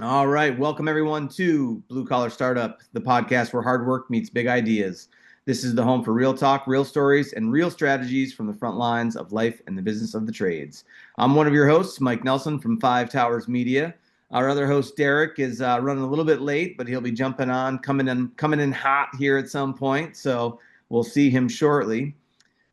All right. Welcome, everyone, to Blue Collar Startup, the podcast where hard work meets big ideas. This is the home for real talk, real stories, and real strategies from the front lines of life and the business of the trades. I'm one of your hosts, Mike Nelson from Five Towers Media. Our other host, Derek, is running a little bit late, but he'll be jumping on, coming in hot here at some point. So we'll see him shortly.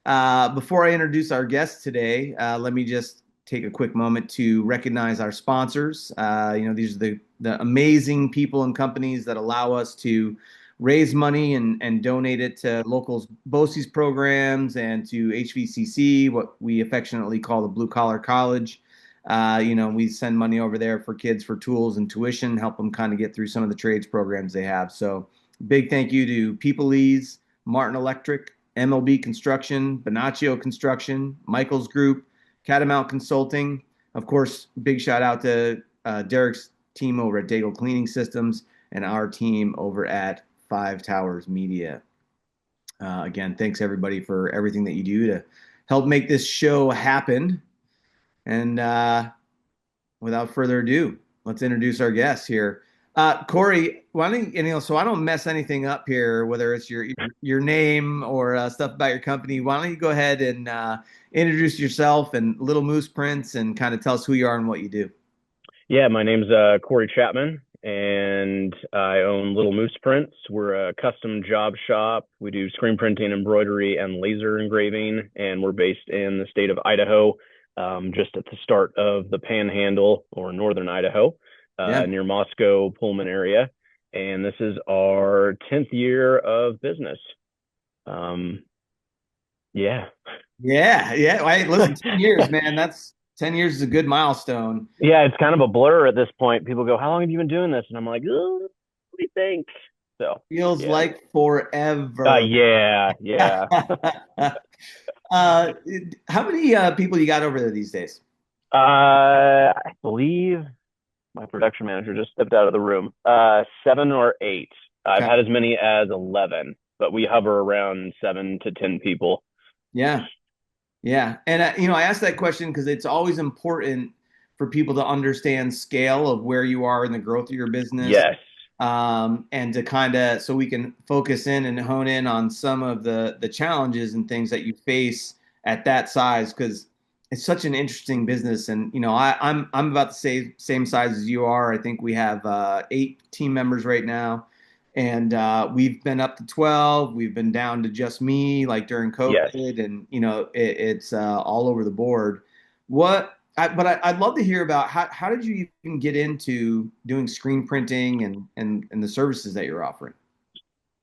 Before I introduce our guest today, let me just take a quick moment to recognize our sponsors. These are the amazing people and companies that allow us to raise money and donate it to local BOCES programs and to HVCC, what we affectionately call the Blue Collar College. We send money over there for kids for tools and tuition, help them kind of get through some of the trades programs they have. So big thank you to People's, Martin Electric, MLB Construction, Bonaccio Construction, Michaels Group, Catamount Consulting. Of course, big shout out to Derek's team over at Daigle Cleaning Systems and our team over at Five Towers Media. Again, thanks everybody for everything that you do to help make this show happen. And without further ado, let's introduce our guests here. Korey, why don't so I don't mess anything up here, whether it's your name or stuff about your company. Why don't you go ahead and introduce yourself and Little Moose Prints and kind of tell us who you are and what you do. Yeah, my name's Korey Chapman, and I own Little Moose Prints. We're a custom job shop. We do screen printing, embroidery, and laser engraving, and we're based in the state of Idaho, just at the start of the Panhandle or northern Idaho, Yeah. near Moscow, Pullman area. And this is our 10th year of business. Yeah. Yeah. Yeah. Hey, listen, 10 years, man. That's 10 years is a good milestone. Yeah, it's kind of a blur at this point. People go, "How long have you been doing this?" And I'm like, "Oh, what do you think?" So, Feels yeah. like forever. Yeah. uh, how many people you got over there these days? I believe my production manager just stepped out of the room. 7 or 8. I've Okay. had as many as 11, but we hover around 7 to 10 people. Yeah. Yeah. And, I asked that question because it's always important for people to understand scale of where you are in the growth of your business, Yes. and to kind of so we can focus in and hone in on some of the challenges and things that you face at that size because it's such an interesting business. And I'm about the same size as you are. I think we have 8 team members right now, and we've been up to 12. We've been down to just me, like during Yes. COVID, and it's all over the board. I'd love to hear about how did you even get into doing screen printing and the services that you're offering?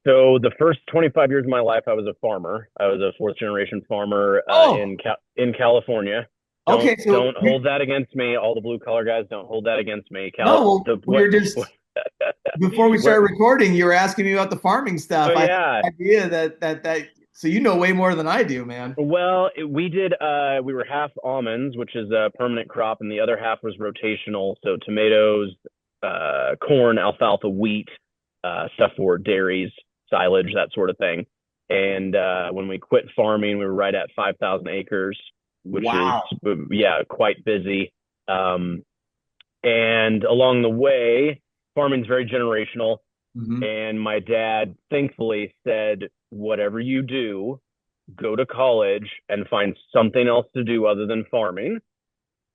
So the first 25 years of my life, I was a farmer. I was a fourth generation farmer Oh, in California. okay. Don't hold that against me. All the blue collar guys, don't hold that against me. No, well, The we what? were just before we Where? started recording, you were asking me about the farming Oh stuff. I had yeah. no idea that so you know way more than I do, man. Well, we did. We were half almonds, which is a permanent crop, and the other half was rotational. So tomatoes, corn, alfalfa, wheat, stuff for dairies, silage, that sort of thing. And when we quit farming, we were right at 5,000 acres, which is Wow. yeah, quite busy. Um, and along the way, farming's very generational. Hmm. And my dad thankfully said, whatever you do, go to college and find something else to do other than farming.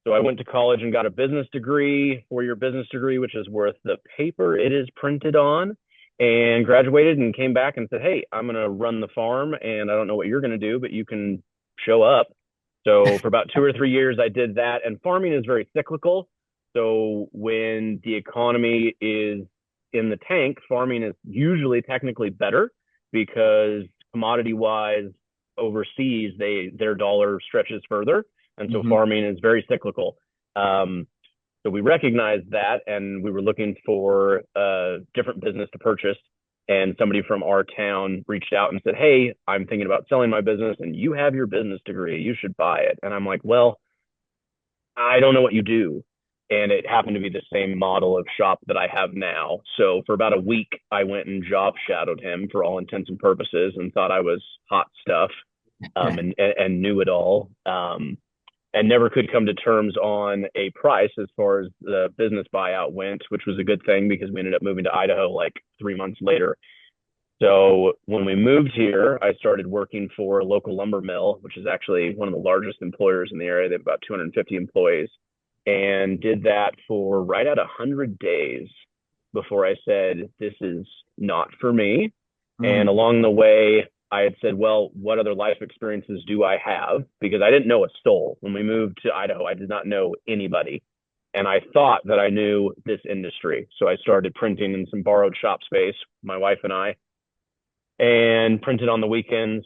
So I went to college and got a business degree, 4-year business degree, which is worth the paper it is printed on, and graduated and came back and said, "Hey, I'm going to run the farm and I don't know what you're going to do, but you can show up." So for about 2 or 3 years, I did that. And farming is very cyclical. So when the economy is in the tank, farming is usually technically better because commodity wise, overseas, their dollar stretches further. And so Hmm. farming is very cyclical. Um, so we recognized that and we were looking for a different business to purchase. And somebody from our town reached out and said, "Hey, I'm thinking about selling my business and you have your business degree. You should buy it." And I'm like, "Well, I don't know what you do." And it happened to be the same model of shop that I have now. So for about a week, I went and job shadowed him for all intents and purposes and thought I was hot stuff, and knew it all. and never could come to terms on a price as far as the business buyout went, which was a good thing because we ended up moving to Idaho like 3 months later. So when we moved here, I started working for a local lumber mill, which is actually one of the largest employers in the area. They have about 250 employees, and did that for right at 100 days before I said, this is not for me. Mm. And along the way, I had said, well, what other life experiences do I have? Because I didn't know a soul. When we moved to Idaho, I did not know anybody. And I thought that I knew this industry. So I started printing in some borrowed shop space, my wife and I, and printed on the weekends.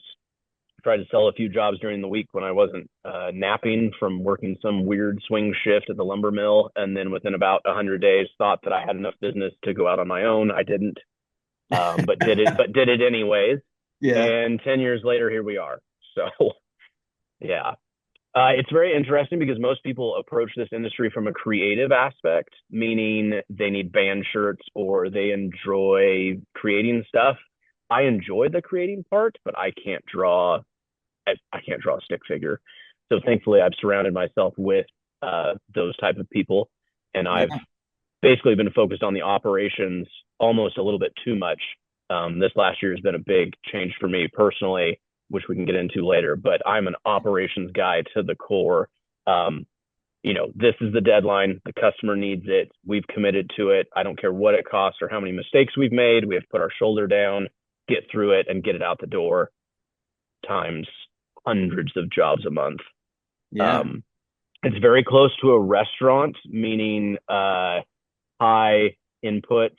Tried to sell a few jobs during the week when I wasn't napping from working some weird swing shift at the lumber mill. And then within about 100 days, thought that I had enough business to go out on my own. I didn't, but did it anyways. Yeah. And 10 years later, here we are. So yeah, it's very interesting because most people approach this industry from a creative aspect, meaning they need band shirts or they enjoy creating stuff. I enjoy the creating part, but I can't draw. I can't draw a stick figure. So thankfully, I've surrounded myself with those type of people, and I've Yeah. basically been focused on the operations almost a little bit too much. This last year has been a big change for me personally, which we can get into later. But I'm an operations guy to the core. This is the deadline. The customer needs it. We've committed to it. I don't care what it costs or how many mistakes we've made. We have to put our shoulder down, get through it, and get it out the door. Times hundreds of jobs a month. Yeah. It's very close to a restaurant, meaning high inputs,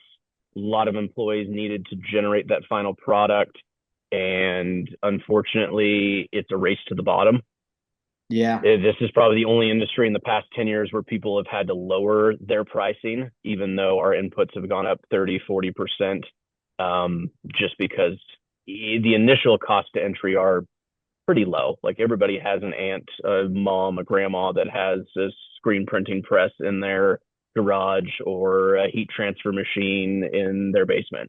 a lot of employees needed to generate that final product. And unfortunately, it's a race to the bottom. Yeah. This is probably the only industry in the past 10 years where people have had to lower their pricing, even though our inputs have gone up 30, 40%, just because the initial cost to entry are pretty low. Like everybody has an aunt, a mom, a grandma that has a screen printing press in their garage or a heat transfer machine in their basement.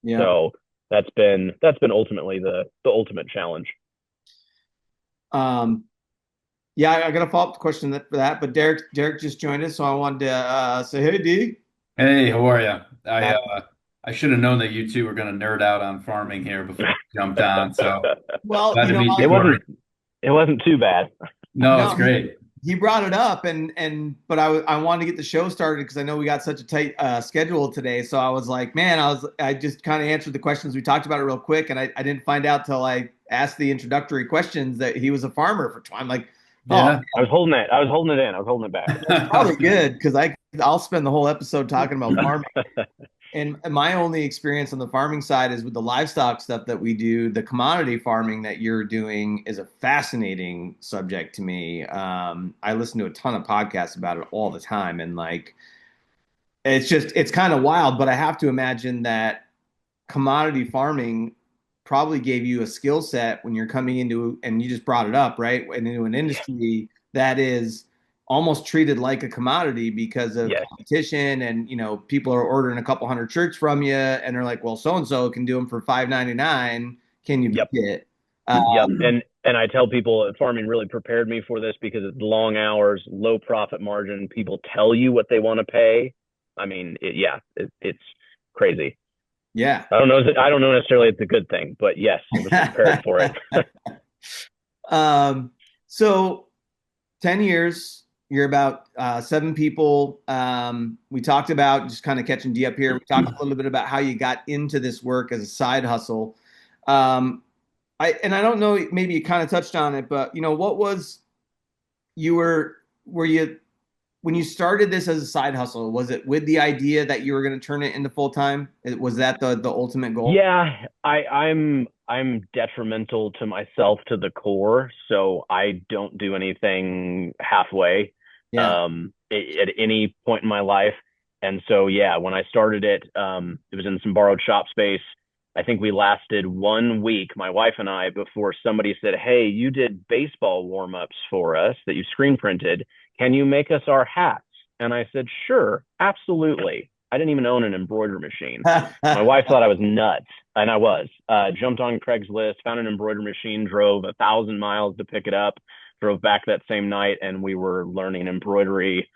Yeah. So that's been ultimately the ultimate challenge. Um, yeah, I got a follow-up question for that, but Derek just joined us, so I wanted to say, hey, D. Hey, how are you? I Uh, uh, I should have known that you two were going to nerd out on farming here before we jumped on. So well, glad to meet it you, Corey. wasn't too bad. No, it's no, great. he brought it up, but I wanted to get the show started because I know we got such a tight schedule today. So I was like, man, I just kind of answered the questions we talked about it real quick, and I didn't find out till I asked the introductory questions that he was a farmer for. I'm like, oh, Yeah. I was holding it. I was holding it in. I was holding it back. probably good because I'll spend the whole episode talking about farming. And my only experience on the farming side is with the livestock stuff that we do. The commodity farming that you're doing is a fascinating subject to me. I listen to a ton of podcasts about it all the time, and like, it's kind of wild. But I have to imagine that commodity farming probably gave you a skill set when you're coming into, and you just brought it up, right? Into an industry that is almost treated like a commodity because of Yes. competition, and people are ordering a couple hundred shirts from you, and they're like, well, so and so can do them for $5.99. Can you Yep. beat it? Yep. And I tell people farming really prepared me for this because it's long hours, low profit margin. People tell you what they want to pay. I mean, it's crazy. Yeah. I don't know necessarily it's a good thing, but yes, I was prepared for it. So 10 years, you're about 7 people. We talked about just kind of catching D up here. We talked a little bit about how you got into this work as a side hustle. Um, I don't know, maybe you kind of touched on it, but what was were you when you started this as a side hustle, was it with the idea that you were going to turn it into full time? Was that the ultimate goal? Yeah, I'm detrimental to myself to the core, so I don't do anything halfway Yeah. at any point in my life. And so yeah, when I started it, it was in some borrowed shop space. I think we lasted 1 week, my wife and I, before somebody said, "Hey, you did baseball warm-ups for us that you screen printed. Can you make us our hats?" And I said, "Sure, absolutely." I didn't even own an embroidery machine. My wife thought I was nuts, and I was. Jumped on Craigslist, found an embroidery machine, drove 1,000 miles to pick it up, drove back that same night, and we were learning embroidery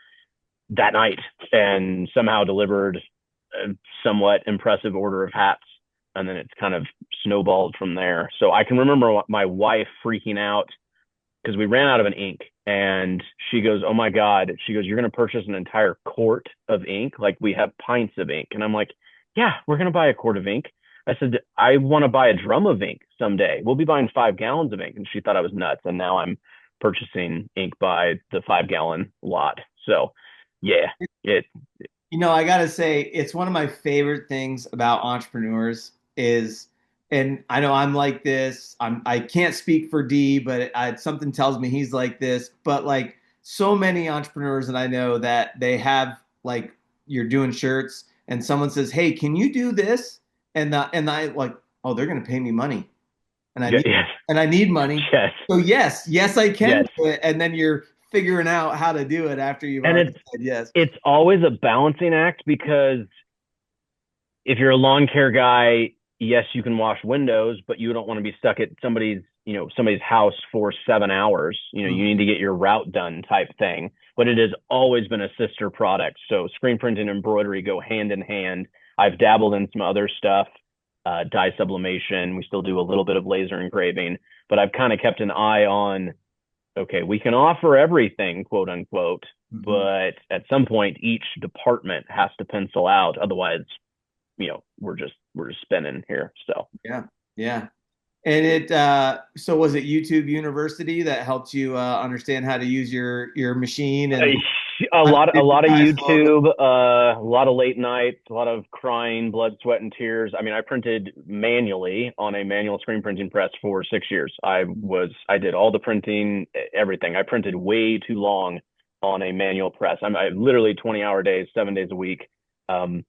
that night, and somehow delivered a somewhat impressive order of hats. And then it's kind of snowballed from there. So I can remember my wife freaking out because we ran out of an ink, and she goes, "Oh my God." She goes, "You're going to purchase an entire quart of ink? Like, we have pints of ink." And I'm like, "Yeah, we're going to buy a quart of ink." I said, "I want to buy a drum of ink someday. We'll be buying 5 gallons of ink." And she thought I was nuts. And now I'm purchasing ink by the 5 gallon lot. So yeah, it, I gotta say, it's one of my favorite things about entrepreneurs is, and I know I'm like this. I can't speak for D, but something tells me he's like this. But like so many entrepreneurs that I know, that they have, like, you're doing shirts and someone says, "Hey, can you do this?" And I like, "Oh, they're gonna pay me money, and I yeah, need yes, and I need money. yes, So yes, I can yes. do it." And then you're figuring out how to do it after you've And already said yes. it's always a balancing act, because if you're a lawn care guy, yes, you can wash windows, but you don't want to be stuck at somebody's house for 7 hours. You need to get your route done, type thing. But it has always been a sister product. So screen printing and embroidery go hand in hand. I've dabbled in some other stuff, dye sublimation. We still do a little bit of laser engraving, but I've kind of kept an eye on, okay, we can offer everything, quote unquote, Mhm. but at some point each department has to pencil out. Otherwise, we're just spinning here. So Yeah, yeah. And so was it YouTube University that helped you understand how to use your machine and a how to lot of digitize logo? YouTube, a lot of late nights, a lot of crying, blood, sweat, and tears. I mean, I printed manually on a manual screen printing press for 6 years. I did all the printing, everything. I printed way too long on a manual press. I literally 20-hour days, 7 days a week. Um,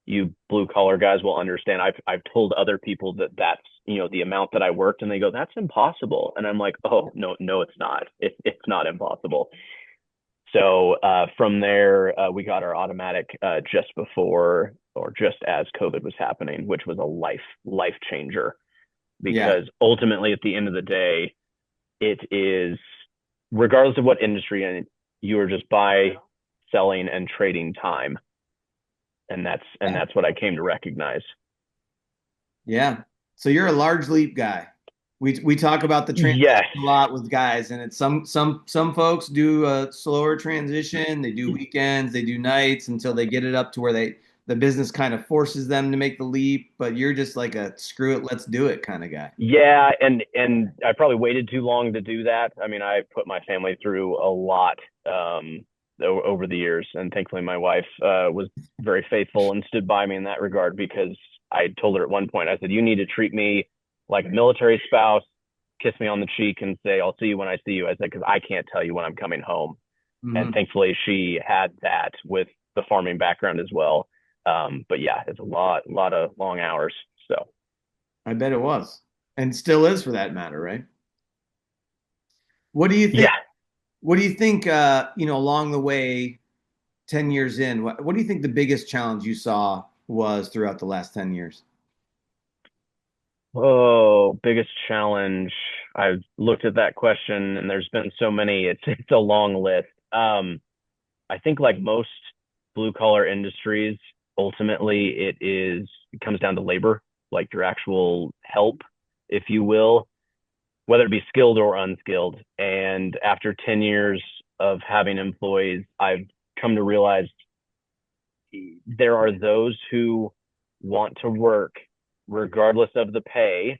you blue collar guys will understand. I've told other people that that's the amount that I worked, and they go, "That's impossible." And I'm like, "Oh no, no, it's not. It's not impossible." So from there, we got our automatic just before or just as COVID was happening, which was a life changer, Yeah. because ultimately, at the end of the day, it is, regardless of what industry you're in, you are just selling and trading time, and that's what I came to recognize. Yeah. So you're a large leap guy. We talk about the transition Yes. a lot with guys, and it's some folks do a slower transition. They do weekends, they do nights until they get it up to where the business kind of forces them to make the leap. But you're just like a screw it, let's do it kind of guy. Yeah, and I probably waited too long to do that. I mean, I put my family through a lot over the years, and thankfully, my wife was very faithful and stood by me in that regard, because I told her at one point, I said, "You need to treat me like a military spouse, kiss me on the cheek, and say, 'I'll see you when I see you.'" I said, "Because I can't tell you when I'm coming home." And Hmm. thankfully, she had that with the farming background as well. But yeah, it's a lot of long hours. So I bet it was, and still is for that matter, right? What do you think? yeah. What do you think? Along the way, 10 years in, what do you think the biggest challenge you saw was throughout the last 10 years? Oh, biggest challenge. I've looked at that question, and there's been so many. It's a long list. I think, like most blue collar industries, ultimately it comes down to labor, like your actual help, if you will, whether it be skilled or unskilled. And after 10 years of having employees, I've come to realize there are those who want to work regardless of the pay,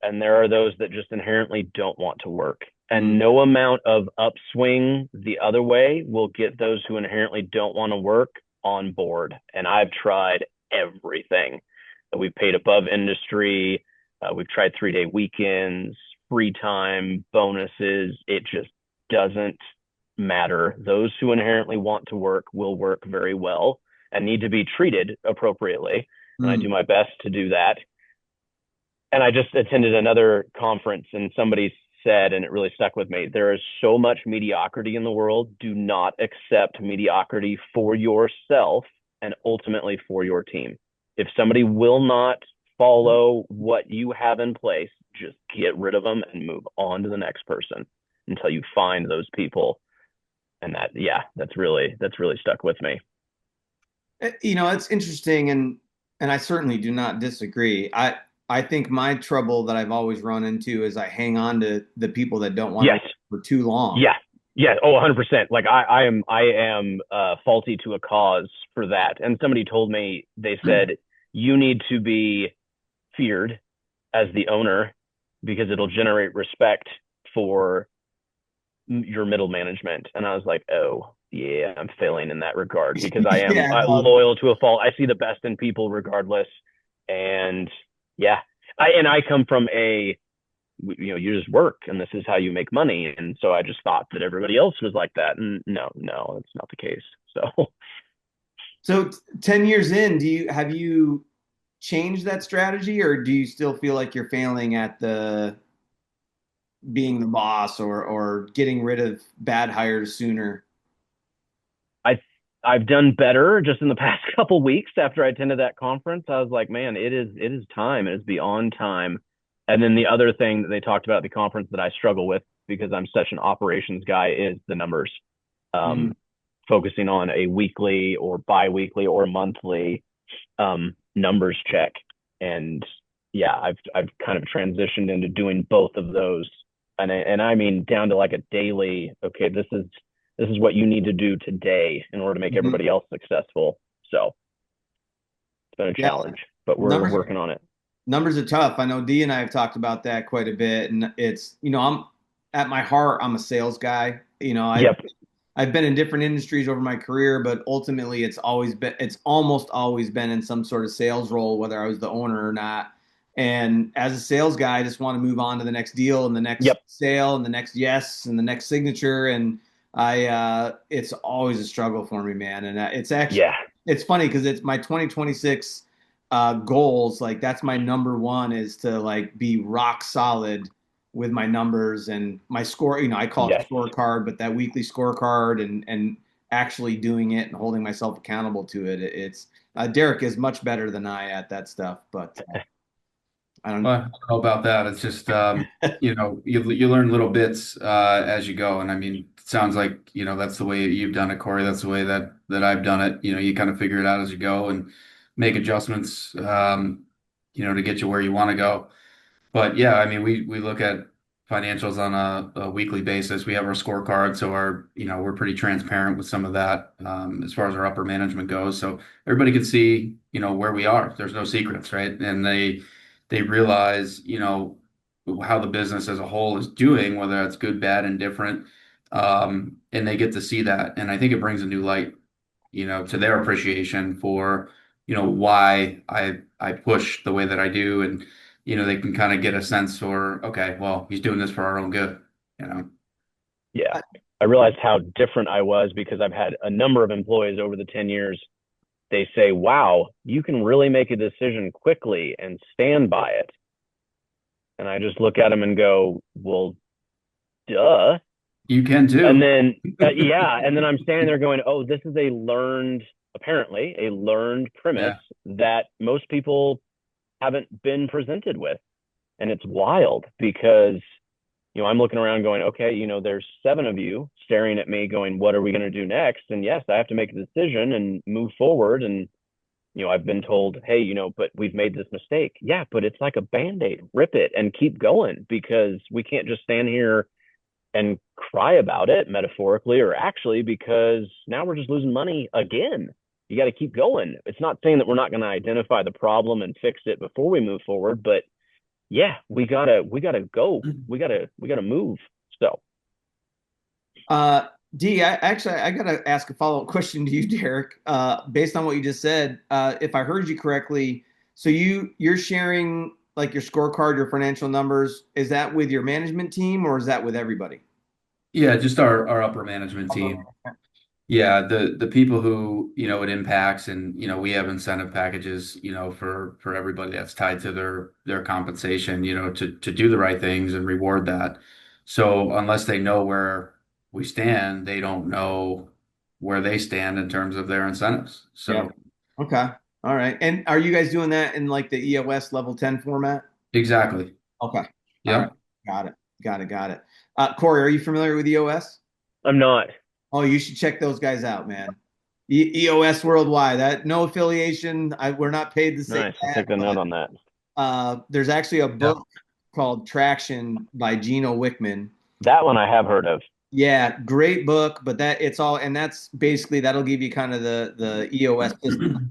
and there are those that just inherently don't want to work. Mm, And no amount of upswing the other way will get those who inherently don't want to work on board. And I've tried everything. We've paid above industry. We've tried 3-day weekends, free time, bonuses. It just doesn't matter. Those who inherently want to work will work very well and need to be treated appropriately. And I mm, do my best to do that. And I just attended another conference, and somebody said, and it really stuck with me, there is so much mediocrity in the world. Do not accept mediocrity for yourself and ultimately for your team. If somebody will not follow what you have in place, just get rid of them and move on to the next person. until you find those people. And that's really stuck with me. It's interesting, and I certainly do not disagree. I think my trouble that I've always run into is I hang on to the people that don't want to Yes. work for too long. Yeah. Yeah. Oh, 100%. Like I am faulty to a cause for that. And somebody told me, they said, you need to be feared as the owner because it'll generate respect for your middle management. And I was like, oh, yeah, I'm failing in that regard because I am Yeah, no. loyal to a fault. I see the best in people regardless. And yeah, I come from you just work and this is how you make money. And so I just thought that everybody else was like that. And no, it's not the case. So So 10 years in, have you changed that strategy, or do you still feel like you're failing at the being the boss, or getting rid of bad hires sooner? I I've done better just in the past couple weeks after I attended that conference. I was like, man, it is time. It is beyond time. And then the other thing that they talked about at the conference that I struggle with because I'm such an operations guy is the numbers. Mm. Focusing on a weekly or bi-weekly or monthly numbers check. And yeah, I've kind of transitioned into doing both of those. And I mean down to like a daily, okay, this is what you need to do today in order to make Mhm. everybody else successful. So it's been a Yeah, challenge, but we're numbers working on it. numbers are tough. I know Dee and I have talked about that quite a bit, and it's I'm at my heart, I'm a sales guy. I've Yep. I've been in different industries over my career, but ultimately it's almost always been in some sort of sales role, whether I was the owner or not. And as a sales guy, I just want to move on to the next deal and the next Yep. sale and the next yes and the next signature. And it's always a struggle for me, man. And Yeah. it's funny because it's my 2026 goals. Like that's my number one, is to like be rock solid with my numbers and my score. I call it Yes. scorecard, but that weekly scorecard, and actually doing it and holding myself accountable to it. It's Derek is much better than I at that stuff, but I don't. Well, I don't know about that. It's just you learn little bits as you go, and I mean, it sounds like that's the way you've done it, Corey. That's the way that I've done it. You kind of figure it out as you go and make adjustments, to get you where you want to go. But yeah, I mean, we look at financials on a weekly basis. We have our scorecard, so we're pretty transparent with some of that as far as our upper management goes. So everybody can see, where we are. There's no secrets, right? And they realize, how the business as a whole is doing, whether that's good, bad, and different. And they get to see that. And I think it brings a new light, to their appreciation for, why I push the way that I do. And they can kind of get a sense for, okay, well, he's doing this for our own good, you know. Yeah. I realized how different I was because I've had a number of employees over the 10 years. They say, wow, you can really make a decision quickly and stand by it. And I just look at them and go, well, duh. You can And too. then, yeah. And then I'm standing there going, oh, this is apparently a learned premise Yeah. that most people haven't been presented with. And it's wild because, I'm looking around going, okay, there's 7 of you staring at me going, what are we going to do next? And yes, I have to make a decision and move forward. And, I've been told, hey, but we've made this mistake. Yeah, but it's like a band-aid. Rip it and keep going because we can't just stand here and cry about it metaphorically or actually because now we're just losing money again. You got to keep going. It's not saying that we're not going to identify the problem and fix it before we move forward, but yeah, we gotta go. We gotta move. So Uh, Dee, I gotta ask a follow-up question to you, Derek. Based on what you just said, if I heard you correctly, so you're sharing like your scorecard, your financial numbers. Is that with your management team, or is that with everybody? Yeah, just our upper management team. Yeah, the people who, it impacts, and we have incentive packages, for everybody that's tied to their compensation, to do the right things and reward that. So unless they know where we stand, they don't know where they stand in terms of their incentives. Yeah. So Okay. All right. And are you guys doing that in like the EOS level 10 format? exactly. Okay. All right. Yep. Got it. Got it. Korey, are you familiar with EOS? I'm not. Oh, you should check those guys out, man. EOS Worldwide. That no affiliation. We're not paid to say Nice. I'll that, take a note but on that. there's actually a Yep. book called Traction by Gino Wickman. That one I have heard of. Yeah, great book, but it's all, and that's basically that'll give you kind of the EOS system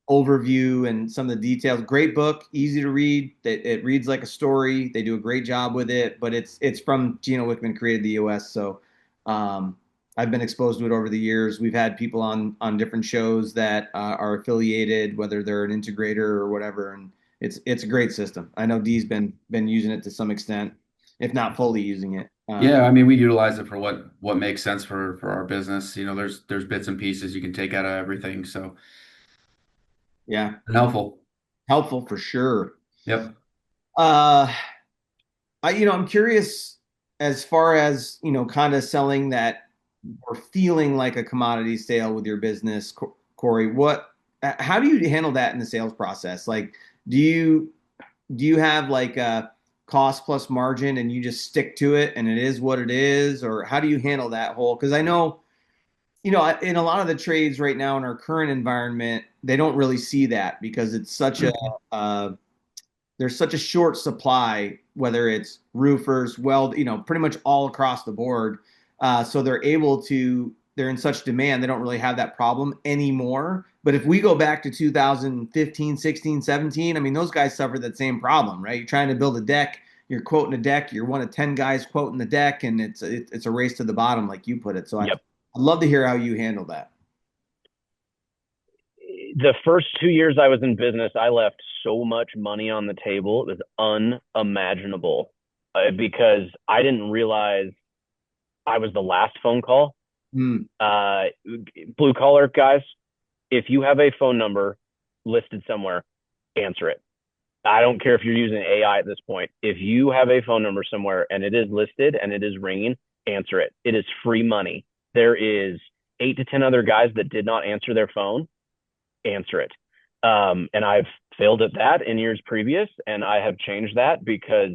overview and some of the details. Great book, easy to read. It reads like a story. They do a great job with it, but it's from Gino Wickman, created the EOS, so um, I've been exposed to it over the years. We've had people on different shows that are affiliated, whether they're an integrator or whatever, and it's a great system. I know Dee's been using it to some extent, if not fully using it. Yeah, I mean, we utilize it for what makes sense for our business. You know, there's bits and pieces you can take out of everything, so Yeah, helpful. helpful for sure. Yep. Uh, I'm curious as far as, kind of selling that or feeling like a commodity sale with your business, Korey, how do you handle that in the sales process? Like, do you have like a cost plus margin and you just stick to it and it is what it is? Or how do you handle that whole? Because I know, in a lot of the trades right now in our current environment, they don't really see that because it's such there's such a short supply, whether it's roofers, pretty much all across the board. So they're in such demand, they don't really have that problem anymore. But if we go back to 2015, 16, 17, I mean, those guys suffered that same problem, right? You're trying to build a deck, you're quoting a deck, you're one of 10 guys quoting the deck, and it's a race to the bottom, like you put it. So Yep. I'd love to hear how you handle that. The first 2 years I was in business, I left so much money on the table. It was unimaginable because I didn't realize I was the last phone call. Mm. Blue collar guys, if you have a phone number listed somewhere, answer it. I don't care if you're using AI at this point. If you have a phone number somewhere and it is listed and it is ringing, answer it. It is free money. There is 8 to 10 other guys that did not answer their phone. Answer it. And I've failed at that in years previous, and I have changed that because,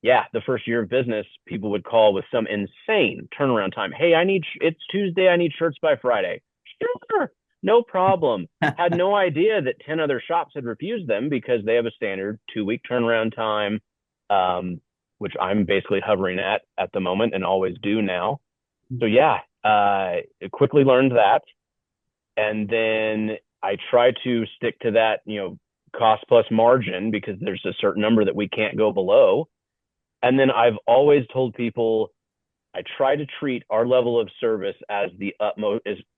yeah, the first year of business, people would call with some insane turnaround time. Hey, it's Tuesday. I need shirts by Friday. Sure, no problem. Had no idea that 10 other shops had refused them because they have a standard 2-week turnaround time, which I'm basically hovering at the moment and always do now. So yeah, quickly learned that. And then I try to stick to that, cost plus margin because there's a certain number that we can't go below. And then I've always told people I try to treat our level of service as the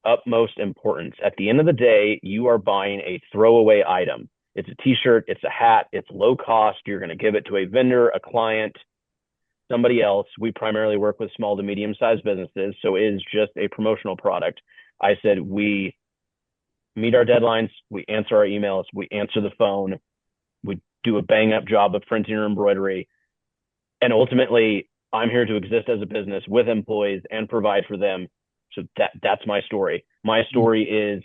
utmost importance. At the end of the day, you are buying a throwaway item. It's a t-shirt, it's a hat, it's low cost. You're going to give it to a vendor, a client, somebody else. We primarily work with small to medium-sized businesses, so it is just a promotional product. I said we meet our deadlines, we answer our emails, we answer the phone, we do a bang-up job of printing or embroidery, and ultimately, I'm here to exist as a business with employees and provide for them. So that's my story. My story is,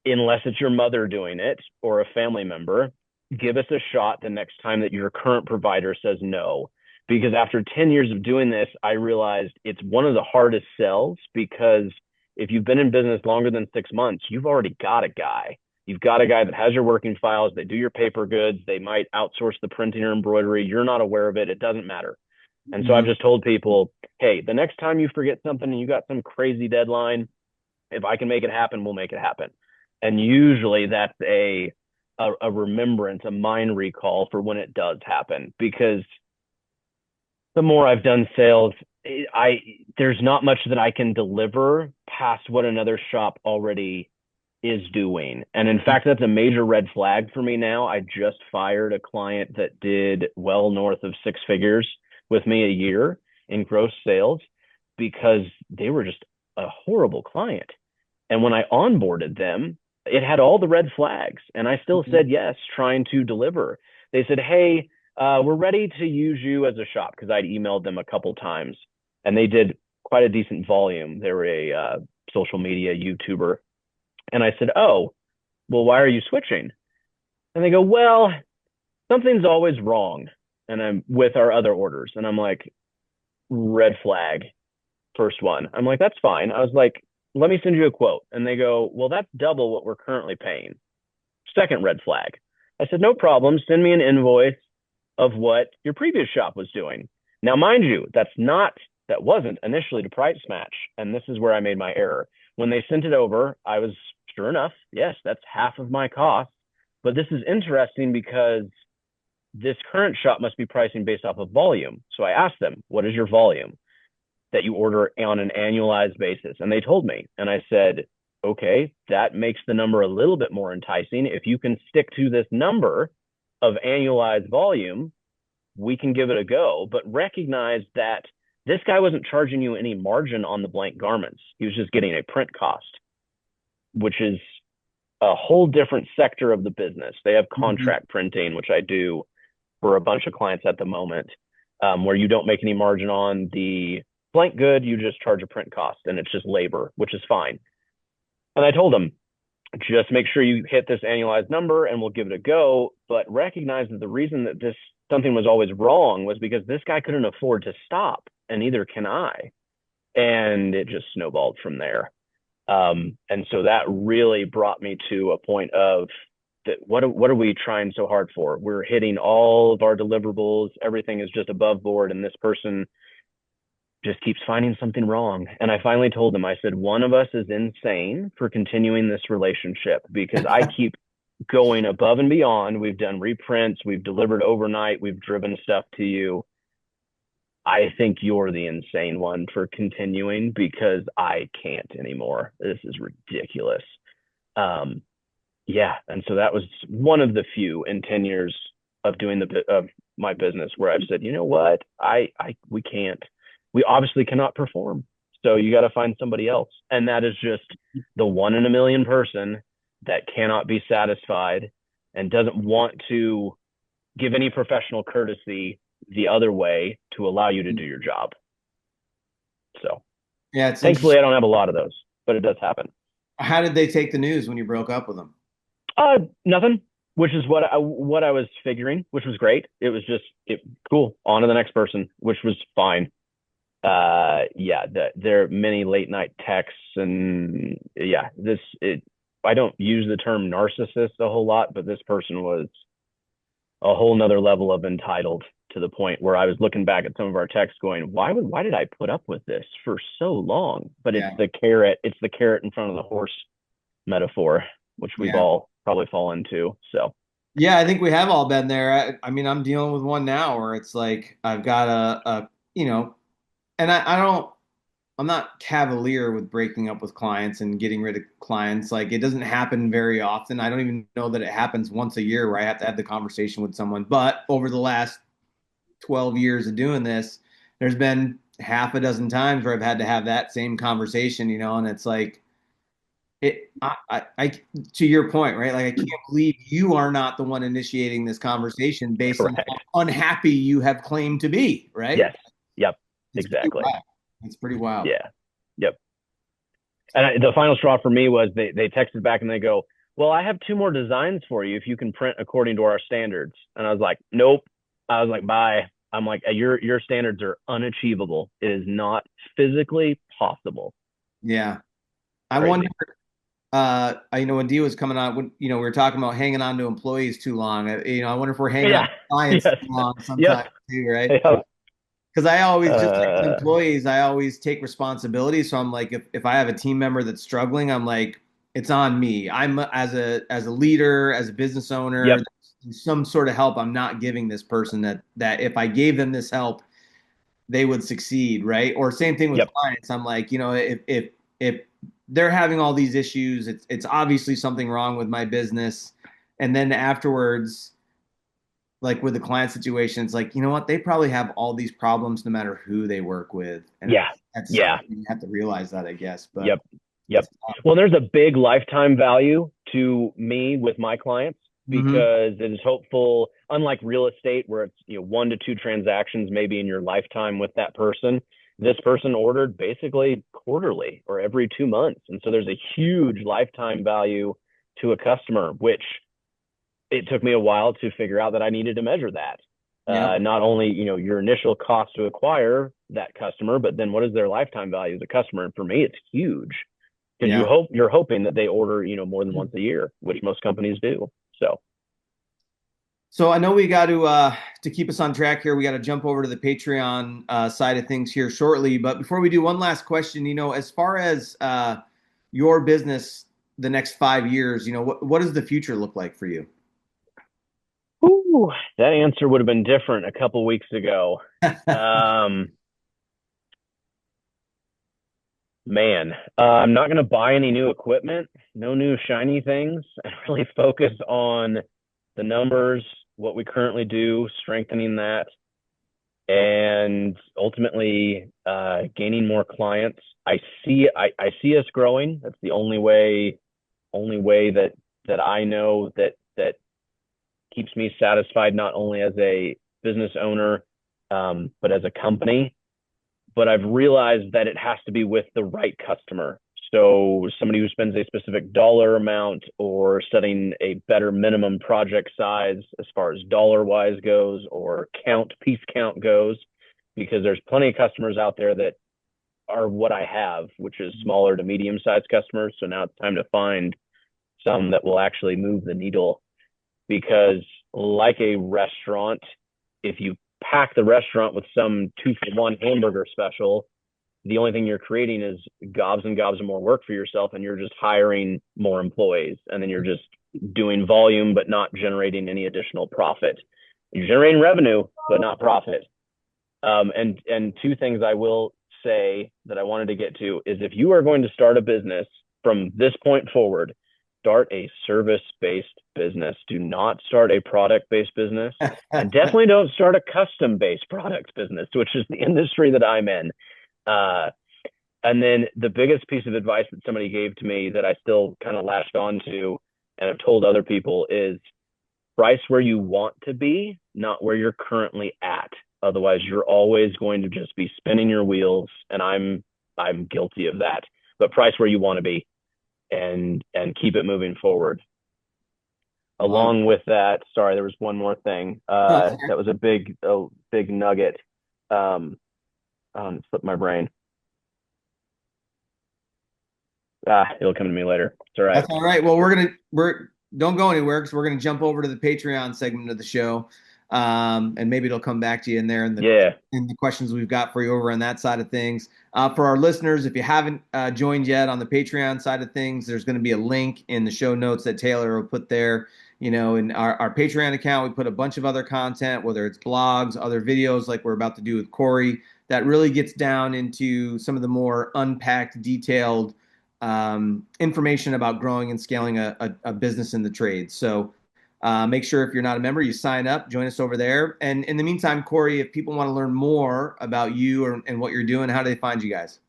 unless it's your mother doing it or a family member, give us a shot the next time that your current provider says no. Because after 10 years of doing this, I realized it's one of the hardest sells because if you've been in business longer than 6 months, you've already got a guy. You've got a guy that has your working files. They do your paper goods. They might outsource the printing or embroidery. You're not aware of it. It doesn't matter. And so I've just told people, hey, the next time you forget something and you got some crazy deadline, if I can make it happen, we'll make it happen. And usually that's a remembrance, a mind recall for when it does happen. Because the more I've done sales, there's not much that I can deliver past what another shop already is doing. And in fact, that's a major red flag for me now. I just fired a client that did well north of 6 figures with me a year in gross sales because they were just a horrible client. And when I onboarded them, it had all the red flags and I still said yes, trying to deliver. They said, hey, we're ready to use you as a shop, because I'd emailed them a couple times and they did quite a decent volume. They were a social media YouTuber. And I said, oh, well, why are you switching? And they go, well, something's always wrong. And I'm with our other orders. And I'm like, red flag, first one. I'm like, that's fine. I was like, let me send you a quote. And they go, well, that's double what we're currently paying. Second red flag. I said, no problem. Send me an invoice of what your previous shop was doing. Now, mind you, that wasn't initially to price match. And this is where I made my error. When they sent it over, I was sure enough, yes, that's half of my cost. But this is interesting because this current shop must be pricing based off of volume. So I asked them, what is your volume that you order on an annualized basis? And they told me, and I said, okay, that makes the number a little bit more enticing. If you can stick to this number of annualized volume, we can give it a go, but recognize that this guy wasn't charging you any margin on the blank garments. He was just getting a print cost, which is a whole different sector of the business. They have contract printing, which I do for a bunch of clients at the moment, where you don't make any margin on the blank good, you just charge a print cost, and it's just labor, which is fine. And I told them, just make sure you hit this annualized number and we'll give it a go, but recognize that the reason that something was always wrong was because this guy couldn't afford to stop, and neither can I. And it just snowballed from there. And so that really brought me to a point of that. What are we trying so hard for? We're hitting all of our deliverables. Everything is just above board. And this person just keeps finding something wrong. And I finally told them, I said, one of us is insane for continuing this relationship because I keep going above and beyond. We've done reprints. We've delivered overnight. We've driven stuff to you. I think you're the insane one for continuing because I can't anymore. This is ridiculous. Yeah. And so that was one of the few in 10 years of doing of my business where I've said, you know what, we obviously cannot perform. So you got to find somebody else. And that is just the 1 in a million person that cannot be satisfied and doesn't want to give any professional courtesy the other way to allow you to do your job. So yeah, thankfully I don't have a lot of those, but it does happen. How did they take the news when you broke up with them? Nothing, which is what I was figuring, which was great. It was just cool. On to the next person, which was fine. Yeah, there are many late night texts and yeah, I don't use the term narcissist a whole lot, but this person was a whole nother level of entitled to the point where I was looking back at some of our texts going, why did I put up with this for so long? But it's the carrot in front of the horse metaphor, which we've all probably fallen into. So yeah, I think we have all been there. I mean, I'm dealing with one now where it's like I've got a and I'm not cavalier with breaking up with clients and getting rid of clients. Like it doesn't happen very often. I don't even know that it happens once a year where I have to have the conversation with someone. But over the last 12 years of doing this, there's been half a dozen times where I've had to have that same conversation, and it's like, I to your point, right? Like I can't believe you are not the one initiating this conversation based on how unhappy you have claimed to be, right? Yes. Yep. Exactly. It's pretty wild. Yeah. Yep. And the final straw for me was they texted back and they go, well, I have 2 more designs for you if you can print according to our standards. And I was like, nope. I was like, bye. I'm like, your standards are unachievable. It is not physically possible. Yeah. I wonder, when Dee was coming on, when, we were talking about hanging on to employees too long. I wonder if we're hanging on to clients too long sometimes too, right? Because I always, just like with employees, I always take responsibility. So I'm like, if I have a team member that's struggling, I'm like, it's on me. I'm as a leader, as a business owner, some sort of help I'm not giving this person that if I gave them this help, they would succeed, right? Or same thing with clients. I'm like, if they're having all these issues, it's obviously something wrong with my business. And then afterwards, like with the client situation, it's like, you know what? They probably have all these problems no matter who they work with. And you have to realize that, I guess. But Yep. Well, there's a big lifetime value to me with my clients because it is hopeful, unlike real estate where it's 1 to 2 transactions maybe in your lifetime with that person. This person ordered basically quarterly or every 2 months. And so there's a huge lifetime value to a customer, which it took me a while to figure out that I needed to measure that. Yeah. Not only, your initial cost to acquire that customer, but then what is their lifetime value as a customer? And for me, it's huge because Yeah. you're hoping that they order, more than once a year, which most companies do. So I know we got to keep us on track here. We got to jump over to the Patreon side of things here shortly. But before we do, one last question. As far as your business, the next 5 years, what does the future look like for you? Ooh, that answer would have been different a couple weeks ago. Man, I'm not going to buy any new equipment, no new shiny things, and really focus on the numbers, what we currently do, strengthening that, and ultimately gaining more clients. I see us growing. That's the only way that I know that keeps me satisfied, not only as a business owner, but as a company. But I've realized that it has to be with the right customer. So somebody who spends a specific dollar amount or setting a better minimum project size as far as dollar wise goes, or piece count goes, because there's plenty of customers out there that are what I have, which is smaller to medium sized customers. So now it's time to find some that will actually move the needle, because like a restaurant, if you pack the restaurant with some 2-for-1 hamburger special, the only thing you're creating is gobs and gobs of more work for yourself, and you're just hiring more employees, and then you're just doing volume but not generating any additional profit. You're generating revenue but not profit. And two things I will say that I wanted to get to is, if you are going to start a business from this point forward, start a service-based business. Do not start a product-based business, and definitely don't start a custom-based product business, which is the industry that I'm in. And then the biggest piece of advice that somebody gave to me that I still kind of latched on to, and I've told other people, is price where you want to be, not where you're currently at. Otherwise, you're always going to just be spinning your wheels, and I'm guilty of that. But price where you want to be, and keep it moving forward. Along with that, sorry, there was one more thing. That was a big nugget. It slipped my brain. It'll come to me later. It's all right. That's all right. Well, don't go anywhere, because we're gonna jump over to the Patreon segment of the show, and maybe it'll come back to you in there, in the questions we've got for you over on that side of things. For our listeners, if you haven't joined yet on the Patreon side of things, there's going to be a link in the show notes that Taylor will put there. In our Patreon account, we put a bunch of other content, whether it's blogs, other videos like we're about to do with Korey, that really gets down into some of the more unpacked, detailed information about growing and scaling a business in the trade. So make sure, if you're not a member, you sign up, join us over there. And in the meantime, Korey, if people want to learn more about you and what you're doing, how do they find you guys?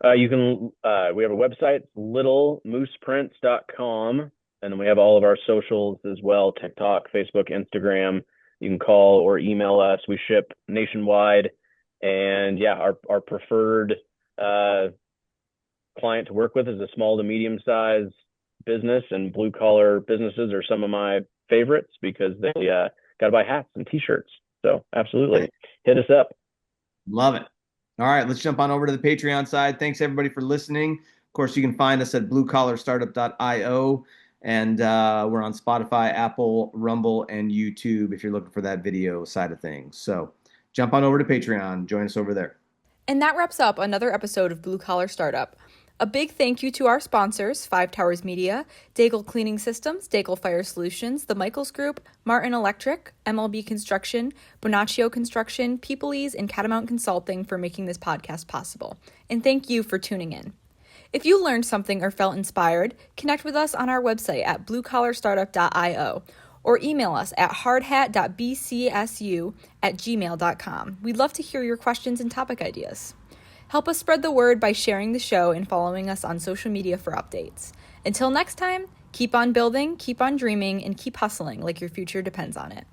You can, we have a website, littlemooseprints.com, and then we have all of our socials as well: TikTok, Facebook, Instagram. You can call or email us. We ship nationwide. And yeah, our preferred client to work with is a small to medium size business, and blue collar businesses are some of my favorites because they got to buy hats and t-shirts. So absolutely, hit us up. Love it. All right, let's jump on over to the Patreon side. Thanks everybody for listening. Of course, you can find us at bluecollarstartup.io, and we're on Spotify, Apple, Rumble, and YouTube if you're looking for that video side of things. So jump on over to Patreon. Join us over there. And that wraps up another episode of Blue Collar Startup. A big thank you to our sponsors, 5 Towers Media, Daigle Cleaning Systems, Daigle Fire Solutions, The Michaels Group, Martin Electric, MLB Construction, Bonaccio Construction, Peoplease, and Catamount Consulting for making this podcast possible. And thank you for tuning in. If you learned something or felt inspired, connect with us on our website at bluecollarstartup.io or email us at hardhat.bcsu@gmail.com. We'd love to hear your questions and topic ideas. Help us spread the word by sharing the show and following us on social media for updates. Until next time, keep on building, keep on dreaming, and keep hustling like your future depends on it.